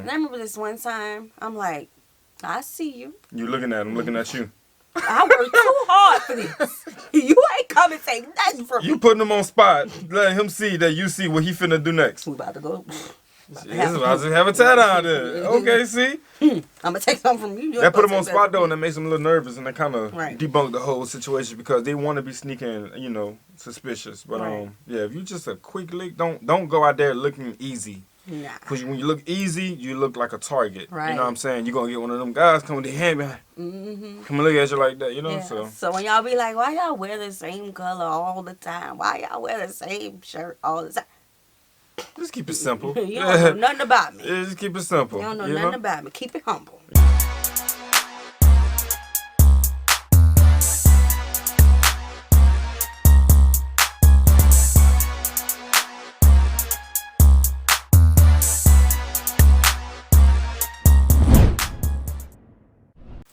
And I remember this one time, I'm like, I see you. You looking at him, looking at you. I worked too hard for this. You ain't come and say nothing for me. You putting him on spot, letting him see that you see what he finna do next. We about to go. About to have a tie down there. Okay, see? I'm going to take something from you. That put him on spot, though, and that makes him a little nervous, and that kind of right. debunked the whole situation because they want to be sneaking, you know, suspicious. But, right. Yeah, if you just a quick lick, don't go out there looking easy. Nah. Because when you look easy, you look like a target. Right. You know what I'm saying? You're going to get one of them guys coming with their hand behind. Come and look at you like that, you know? Yeah. So when y'all be like, why y'all wear the same color all the time? Why y'all wear the same shirt all the time? Just keep it simple. You don't know nothing about me. Yeah, just keep it simple. You don't know nothing about me. Keep it humble.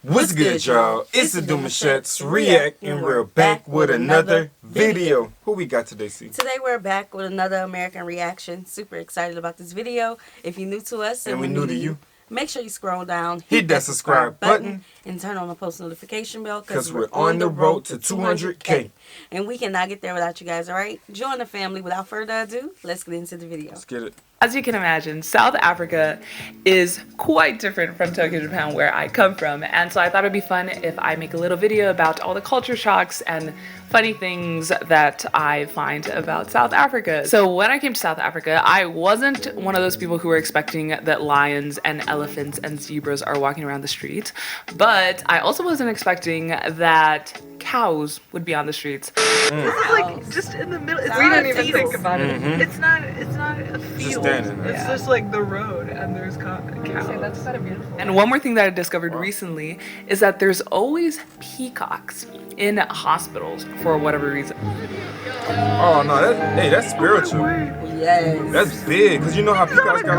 What's good, y'all? It's the Demouchets React, and we're back with another video. Who we got today, C? Today we're back with another American reaction. Super excited about this video. If you're new to us and we're new to you, make sure you scroll down, hit that subscribe button, and turn on the post notification bell because we're on the road to 200K. And we cannot get there without you guys, all right? Join the family. Without further ado, let's get into the video. Let's get it. As you can imagine, South Africa is quite different from Tokyo, Japan, where I come from. And so I thought it'd be fun if I make a little video about all the culture shocks and funny things that I find about South Africa. So when I came to South Africa, I wasn't one of those people who were expecting that lions and elephants and zebras are walking around the street. But I also wasn't expecting that cows would be on the streets. This is like just in the middle. We didn't even think about it. It's not a field. It's just like the road and there's cows. That's kind of beautiful. And one more thing that I discovered recently is that there's always peacocks in hospitals for whatever reason. Oh no, that's spiritual. Yes. That's big, because you know how peacocks got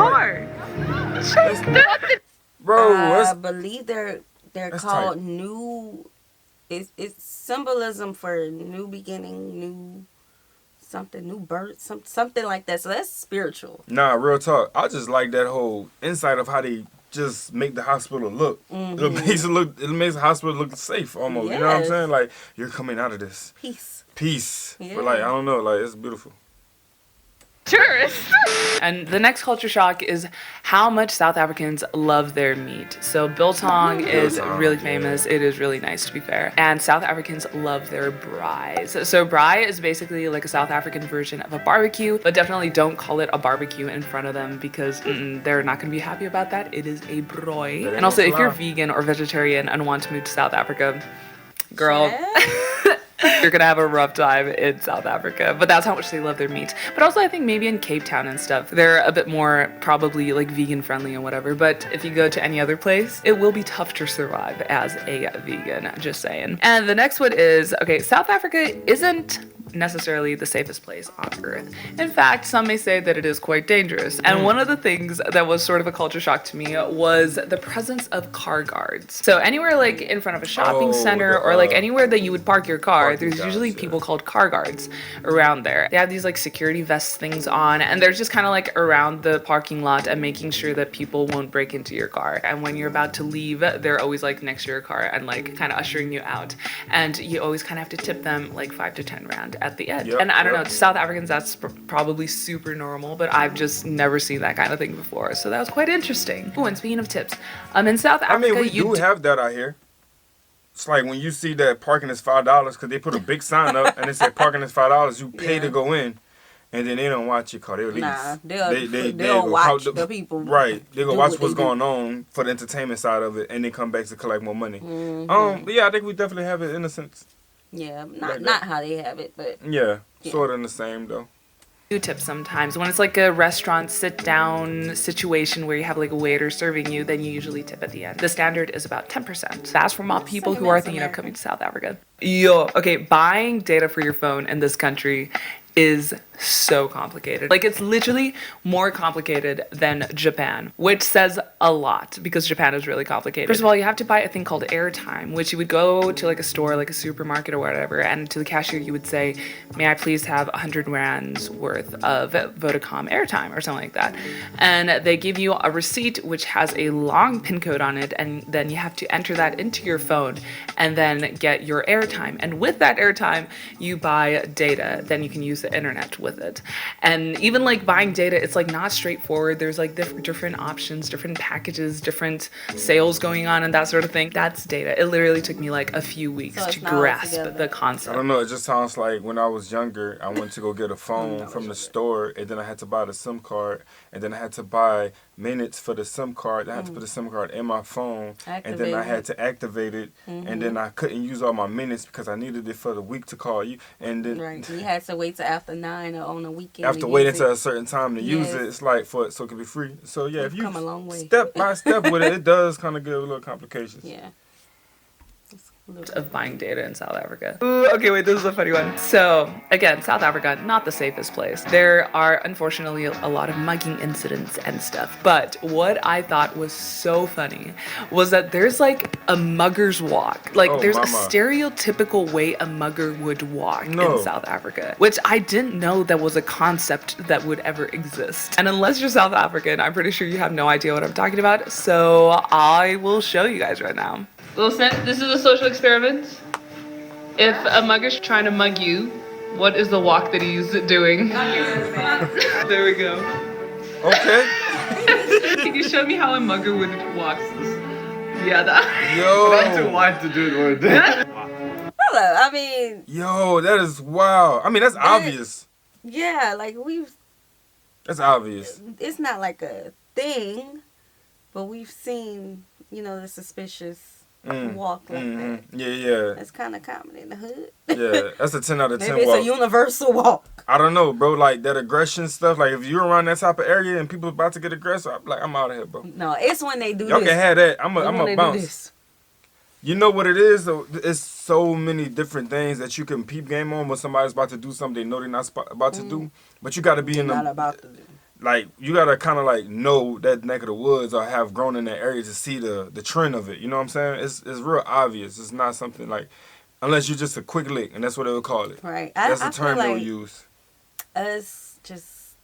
bro, I believe they're called tight. new. It's symbolism for new beginning, new something, new birth, something like that. So that's spiritual. Nah, real talk. I just like that whole insight of how they just make the hospital look. It makes the hospital look safe almost. Yes. You know what I'm saying? Like, you're coming out of this. Peace. Yeah. But like, I don't know, like, it's beautiful. Tourists. And the next culture shock is how much South Africans love their meat. So biltong is really famous. It is really nice, to be fair. And South Africans love their braais. So braai is basically like a South African version of a barbecue, but definitely don't call it a barbecue in front of them because they're not going to be happy about that. It is a braai. And also, if you're vegan or vegetarian and want to move to South Africa, girl, you're gonna have a rough time in South Africa, but that's how much they love their meat. But also I think maybe in Cape Town and stuff, they're a bit more probably like vegan friendly and whatever, but if you go to any other place, it will be tough to survive as a vegan, just saying. And the next one is, okay, South Africa isn't necessarily the safest place on earth. In fact, some may say that it is quite dangerous. And one of the things that was sort of a culture shock to me was the presence of car guards. So anywhere like in front of a shopping center or like anywhere that you would park your car, there's usually people called car guards around there. They have these like security vest things on and they're just kind of like around the parking lot and making sure that people won't break into your car. And when you're about to leave, they're always like next to your car and like kind of ushering you out. And you always kind of have to tip them like 5 to 10 rand at the end. And I don't know, to South Africans that's probably super normal, but I've just never seen that kind of thing before, so that was quite interesting. Oh, and speaking of tips, in South Africa, I mean, we do have that out here. It's like when you see that parking is $5 because they put a big sign up and they say parking is $5, you pay to go in, and then they don't watch your car. They'll leave. Nah, they'll watch the people. Right, they go watch what's going on for the entertainment side of it, and then come back to collect more money. But yeah, I think we definitely have it in a sense. Yeah, not how they have it, but yeah, sort of in the same though. Tip sometimes when it's like a restaurant sit down situation where you have like a waiter serving you, then you usually tip at the end. The standard is about 10%. That's from all people who are thinking of coming to South Africa. Okay, buying data for your phone in this country is so complicated. Like, it's literally more complicated than Japan, which says a lot because Japan is really complicated. First of all, you have to buy a thing called airtime, which you would go to like a store, like a supermarket or whatever, and to the cashier you would say, may I please have 100 rands worth of Vodacom airtime or something like that. And they give you a receipt which has a long pin code on it, and then you have to enter that into your phone and then get your airtime. And with that airtime, you buy data. Then you can use the internet with it. And even like buying data, it's like not straightforward. There's like different options, different packages, different sales going on and that sort of thing. That's data. It literally took me like a few weeks to grasp the I concept. don't know. It just sounds like when I was younger, I went to go get a phone from the store, and then I had to buy the SIM card, and then I had to buy minutes for the SIM card. I had to put the SIM card in my phone, and then I had to activate it, and then I couldn't use all my minutes because I needed it for the week to call you, and then you had to wait till after 9 or on the weekend. After waiting until a certain time to use it, it's like so it can be free. So yeah, if you come a long way. Step by step with it, it does kind of give a little complications. Yeah. Of buying data in South Africa. Ooh, okay, wait, this is a funny one. So, again, South Africa, not the safest place. There are, unfortunately, a lot of mugging incidents and stuff. But what I thought was so funny was that there's like a mugger's walk. Like, there's a stereotypical way a mugger would walk in South Africa, which I didn't know that was a concept that would ever exist. And unless you're South African, I'm pretty sure you have no idea what I'm talking about. So, I will show you guys right now. Wilson, this is a social experiment. If a mugger's trying to mug you, what is the walk that he's doing? There we go. Okay. Can you show me how a mugger would walk? Yeah, that. Yo. That's too wide to do it. Hello, I mean. Yo, that is wild. I mean, that's obvious. Yeah, like That's obvious. It's not like a thing, but we've seen, the suspicious walk like that. Yeah. That's kind of common in the hood. Yeah, that's a 10 out of 10 Maybe walk. it's a universal walk. I don't know, bro. Like that aggression stuff. Like if you're around that type of area and people about to get aggressive, I'm like, I'm out of here, bro. No, it's when they do Y'all this. can have that. I'm a bounce. You know what it is though? It's so many different things that you can peep game on when somebody's about to do something they know they're not about to do. But you got to be in the. Not about to do. Like you gotta kind of like know that neck of the woods or have grown in that area to see the trend of it. You know what I'm saying? It's real obvious. It's not something like unless you're just a quick lick, and that's what they would call it. Right. That's the term like they would use. Us just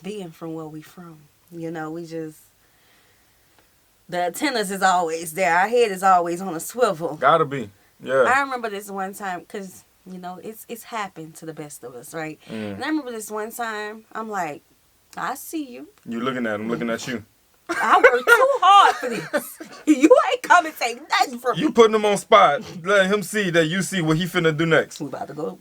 being from where we from, we just the antennas is always there. Our head is always on a swivel. Gotta be. Yeah. I remember this one time because it's happened to the best of us, right? And I remember this one time. I'm like. I see you. You looking at him, looking at you. I worked too hard for this. You ain't come and take nothing from me. You putting him on spot, letting him see that you see what he finna do next. We about to go.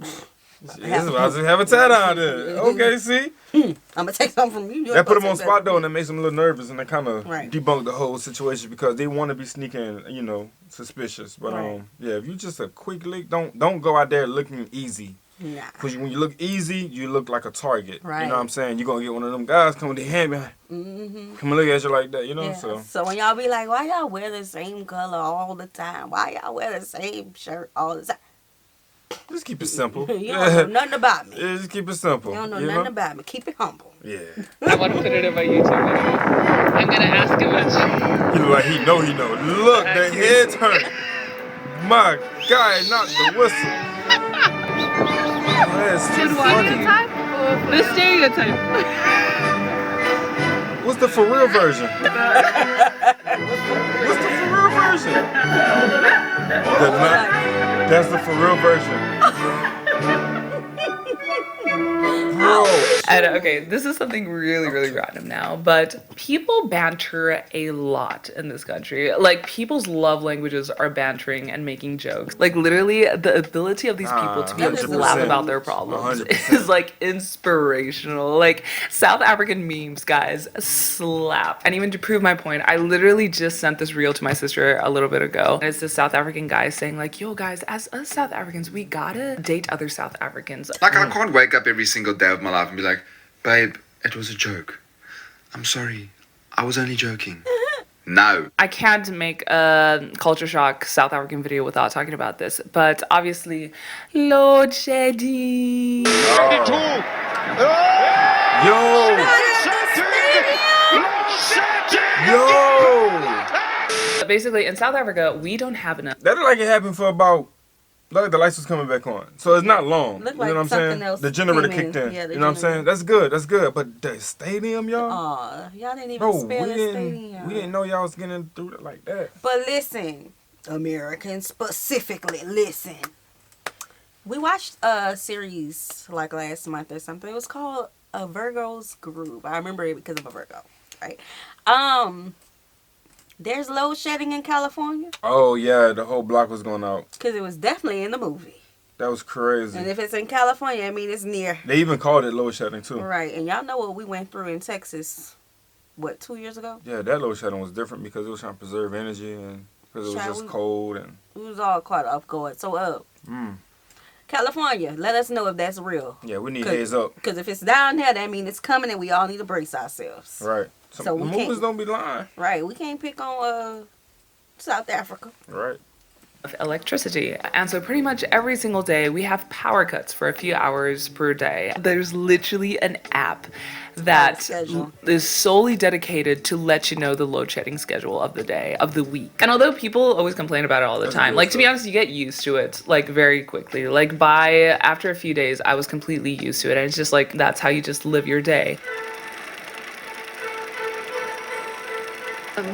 He's about to have a tat on there. Okay, see? I'm going to take something from you. That put him on spot, though, and that makes him a little nervous, and that kind of right. debunk the whole situation because they want to be sneaking, suspicious. But, yeah, if you just a quick lick, don't go out there looking easy. Nah. Because when you look easy, you look like a target. Right. You know what I'm saying? You're going to get one of them guys come with their hand behind. Come and look at you like that, Yeah. So when y'all be like, why y'all wear the same color all the time? Why y'all wear the same shirt all the time? Just keep it simple. You don't know nothing about me. Yeah, just keep it simple. You don't know nothing about me. Keep it humble. Yeah. I want to put it in my YouTube video. I'm going to ask him what He look like he know. Look, the head turn. My God, not the whistle. That's too funny. The stereotype. What's the for real version? What's the for real version? That's the for real version. Bro. And okay, this is something really, really random now, but people banter a lot in this country. Like, people's love languages are bantering and making jokes. Like, literally, the ability of these people to be able to laugh about their problems 100%. is, like, inspirational. Like, South African memes, guys, slap. And even to prove my point, I literally just sent this reel to my sister a little bit ago. And it's this South African guy saying, like, yo, guys, as us South Africans, we gotta date other South Africans. Like, I can't wake up every single day of my life and be like, babe, it was a joke. I'm sorry. I was only joking. No. I can't make a culture shock South African video without talking about this, but obviously, load shedding. Yo! Basically, in South Africa, we don't have enough. That looked like it happened for about. Look, the lights was coming back on, so it's not long. Looked You like know what I'm something saying? else The generator came in. kicked in. Yeah, the you know what I'm saying? That's good. That's good. But the stadium, y'all. Aw, y'all didn't even Bro, spare the stadium. we didn't know y'all was getting through it like that. But listen, Americans specifically, listen. We watched a series like last month or something. It was called A Virgo's Groove. I remember it because I'm a Virgo, right? There's load shedding in California. Oh yeah, the whole block was going out. Because it was definitely in the movie. That was crazy. And if it's in California, I mean it's near. They even called it load shedding too. Right, and y'all know what we went through in Texas, what, 2 years ago? Yeah, that load shedding was different because it was trying to preserve energy and because it was just cold and. We was all caught off guard. So California, let us know if that's real. Yeah, we need heads up. Because if it's down there, that means it's coming and we all need to brace ourselves. Right. So So the we movies can't- don't be lying. Right, we can't pick on South Africa. Right. Of electricity. And so pretty much every single day we have power cuts for a few hours per day. There's literally an app that schedule. is solely dedicated to let you know the load shedding schedule of the day, of the week. And although people always complain about it all the That's time, good like to be stuff. honest, you get used to it like very quickly. Like after a few days, I was completely used to it. And it's just like, that's how you just live your day.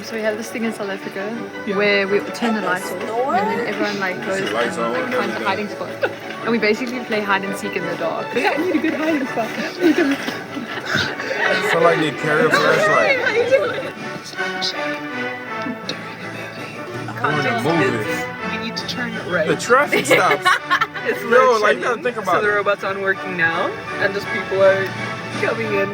So we have this thing in South Africa where we turn the lights off and then everyone like goes The lights on and finds a everything. hiding spot. And we basically play hide and seek in the dark. I need a good hiding spot. So like they carry a flashlight. We're in a movie. We need to turn right. The traffic stops. It's Yo, like you gotta think about So the it. robots aren't working now, and just people are coming in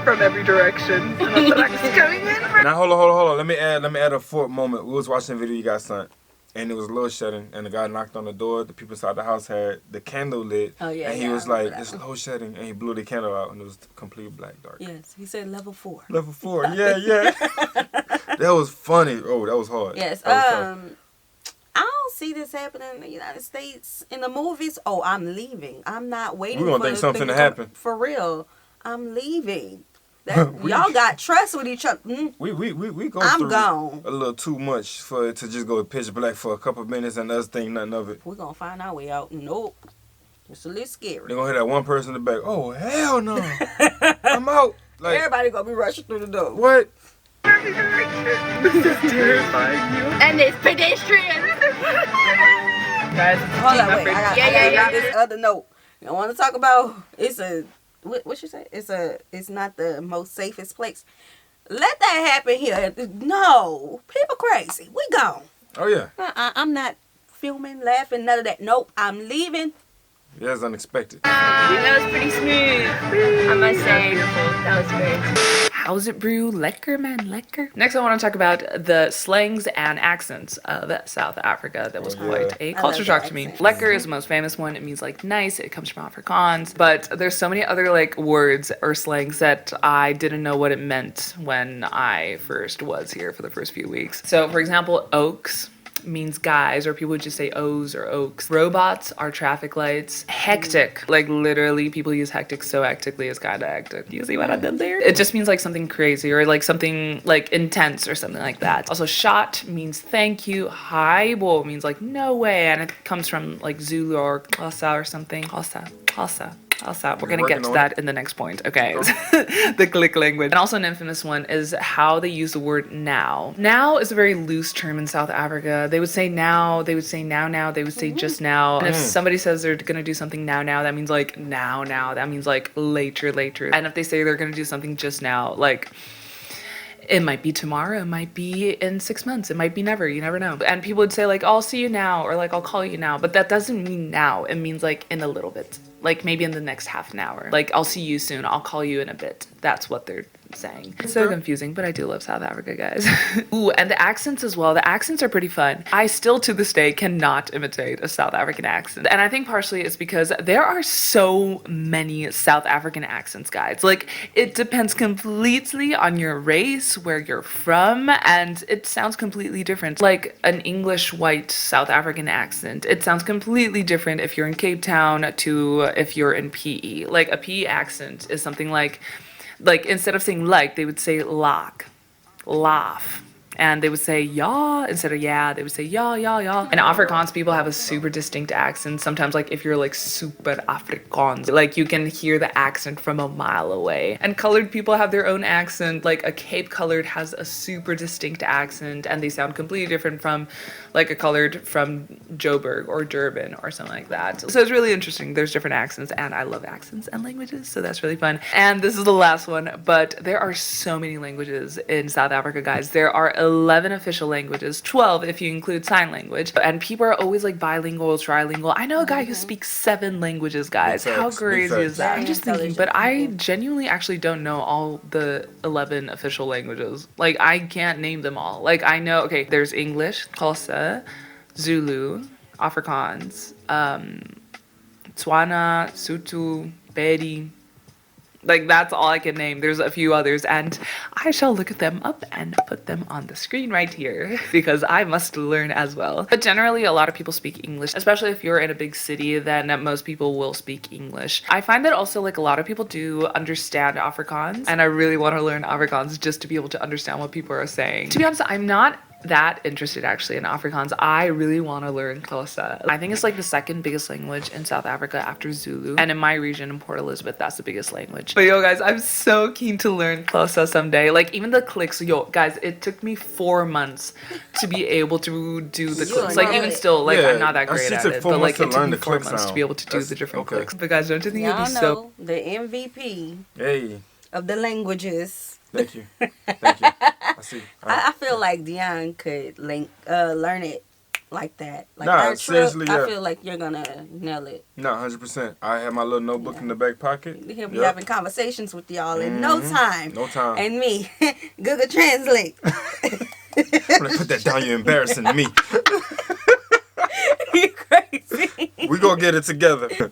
from every direction. And the truck's coming in from... Now hold on. Let me add a fourth moment. We was watching a video you got sent, and it was load shedding, and the guy knocked on the door. The people inside the house had the candle lit, Oh, yeah, and he yeah, was I remember like, that "It's one. load shedding," and he blew the candle out, and it was complete black dark. Yes, he said level 4. Level 4, yeah. That was funny. Oh, that was hard. Yes, That was tough. I don't see this happening in the United States in the movies. Oh, I'm leaving. I'm not waiting. We gonna for think the something thing to come- happen. For real, I'm leaving. We- Y'all got trust with each other. We go I'm through gone. a little too much for it to just go pitch black for a couple minutes and us think nothing of it. We're gonna find our way out. Nope, it's a little They're scary. gonna hear that one person in the back. Oh hell no, I'm out. Like Everybody gonna be rushing through the door. what? And it's pedestrians. Guys, Hold on, wait. I got Yeah. this other note. I want to talk about. It's a what you say? It's not the most safest place. Let that happen here. No, people crazy. We gone. Oh yeah, I'm not filming, laughing, none of that. Nope, I'm leaving. yeah, it's unexpected. That was pretty smooth. I must say, that was great. how's it brew? Lekker, man, lekker. Next, I want to talk about the slangs and accents of South Africa. That was Oh, yeah. quite a I culture love shock the to me. accents. Lekker is the most famous one. It means like nice. It comes from Afrikaans. But there's so many other like words or slangs that I didn't know what it meant when I first was here for the first few weeks. So, for example, oaks means guys, or people would just say O's or oaks. Robots are traffic lights. Hectic, like literally people use hectic so hectically it's kind of hectic. Do you see what I did there? It just means like something crazy or like something like intense or something like that. Also, shot means thank you. Haibo means like no way, and it comes from like Zulu or Xhosa or something. Xhosa. We're gonna get working to on that in the next point. Okay, the click language. And also an infamous one is how they use the word now. Now is a very loose term in South Africa. They would say now, they would say now, they would say just now. And if somebody says they're gonna do something now, that means like now. That means like later. And if they say they're gonna do something just now, like it might be tomorrow, it might be in 6 months, it might be never, you never know. And people would say like, I'll see you now, or like, I'll call you now. But that doesn't mean now, it means like in a little bit. Like maybe in the next half an hour. Like I'll see you soon. I'll call you in a bit. That's what they're saying. It's so confusing, but I do love South Africa, guys. Ooh, and the accents as well. The accents are pretty fun. I still to this day cannot imitate a South African accent. And I think partially it's because there are so many South African accents, guys. Like it depends completely on your race, where you're from, and it sounds completely different. Like an English white South African accent, it sounds completely different if you're in Cape Town to if you're in PE. Like a PE accent is something like instead of saying like, they would say laag, laugh. And they would say ja instead of yeah, they would say ja, ja, ja. And Afrikaans people have a super distinct accent. Sometimes like if you're like super Afrikaans, like you can hear the accent from a mile away. And colored people have their own accent. Like a Cape colored has a super distinct accent and they sound completely different from like a colored from Joburg or Durban or something like that. So it's really interesting. There's different accents and I love accents and languages, so that's really fun. And this is the last one, but there are so many languages in South Africa, guys. There are 11 official languages, 12 if you include sign language, and people are always like bilingual, trilingual. I know a guy who speaks 7 languages, guys. How crazy is that? I'm just thinking, but I genuinely actually don't know all the 11 official languages. Like I can't name them all. Like I know, okay, there's English, Xhosa, Zulu, Afrikaans, Tswana, Sotho, Pedi. Like that's all I can name. There's a few others and I shall look them up and put them on the screen right here because I must learn as well. But generally a lot of people speak English, especially if you're in a big city, then most people will speak English. I find that also like a lot of people do understand Afrikaans and I really want to learn Afrikaans just to be able to understand what people are saying. To be honest, I'm not that interested actually in Afrikaans. I really want to learn Xhosa. I think it's like the second biggest language in South Africa after Zulu. And in my region, in Port Elizabeth, that's the biggest language. But yo guys, I'm so keen to learn Xhosa someday. Like even the clicks, yo guys, it took me 4 months to be able to do the clicks. Like even still, like I'm not that great at it. But like it took me 4 months to be able to do the different clicks. But guys, don't you think it'd be so... the MVP Hey. of the languages. Thank you. Thank you. I see. I feel like Dion could learn it like that. Like nah, seriously, I feel like you're gonna nail it. No, 100%. I have my little notebook in the back pocket. He'll be having conversations with y'all in no time. No time. And me, Google Translate. I'm gonna put that down. You're embarrassing me. You crazy. We gonna get it together.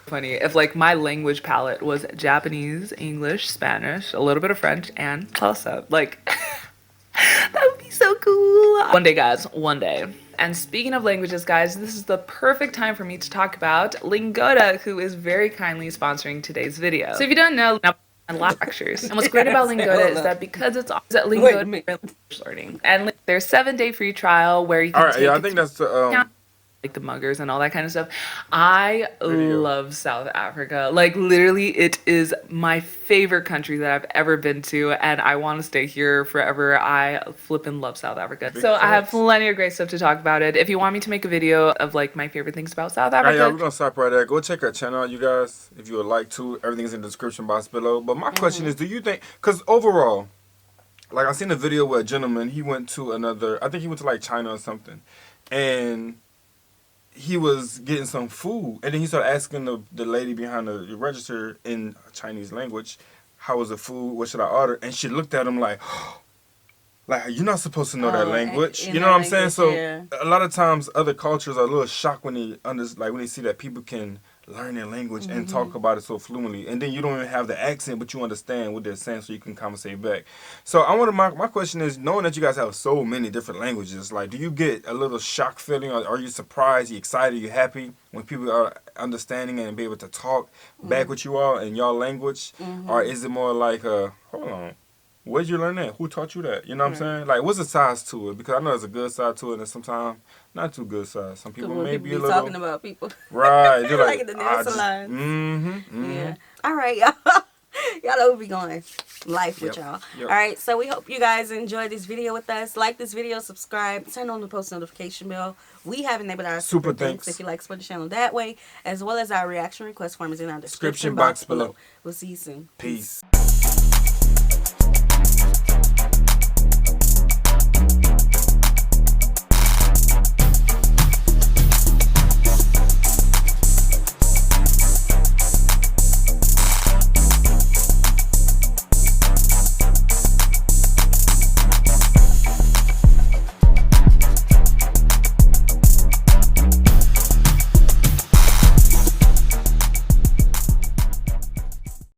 Funny if like my language palette was Japanese, English, Spanish, a little bit of French, and Xhosa. Like that would be so cool. One day, guys, one day. And speaking of languages, guys, this is the perfect time for me to talk about Lingoda, who is very kindly sponsoring today's video. So if you don't know, now and lectures. And what's great about Lingoda is that because it's at Lingoda learning, and there's 7-day free trial where you can I think that's the like the muggers and all that kind of stuff. I love South Africa. Like literally it is my favorite country that I've ever been to and I want to stay here forever. I flippin' love South Africa. So I have plenty of great stuff to talk about it. If you want me to make a video of like my favorite things about South Africa. Yeah, we're gonna stop right there. Go check our channel out, you guys, if you would like to. Everything's in the description box below. But my question is, do you think, because overall, like I seen a video where a gentleman, he went to another, I think he went to like China or something, and he was getting some food, and then he started asking the lady behind the register in Chinese language, how was the food, what should I order? And she looked at him like you're not supposed to know that language. You know what I'm saying? So a lot of times other cultures are a little shocked when they see that people can learn their language and talk about it so fluently, and then you don't even have the accent, but you understand what they're saying, so you can conversate back. So I want to my question is, knowing that you guys have so many different languages, like, do you get a little shock feeling, or are you surprised, you excited, you happy when people are understanding and be able to talk back with you all in y'all language, or is it more like hold on, where'd you learn that? Who taught you that? You know what I'm saying? Like, what's the size to it? Because I know there's a good side to it, and sometimes not too good side. Some people may be a little talking about people. Right. They're like in the nail salons. Yeah. All right, y'all. Y'all know we going life with y'all. All right, so we hope you guys enjoyed this video with us. Like this video, subscribe, turn on the post notification bell. We have enabled our super thanks if you like support the channel that way, as well as our reaction request form is in our description box below. We'll see you soon. Peace.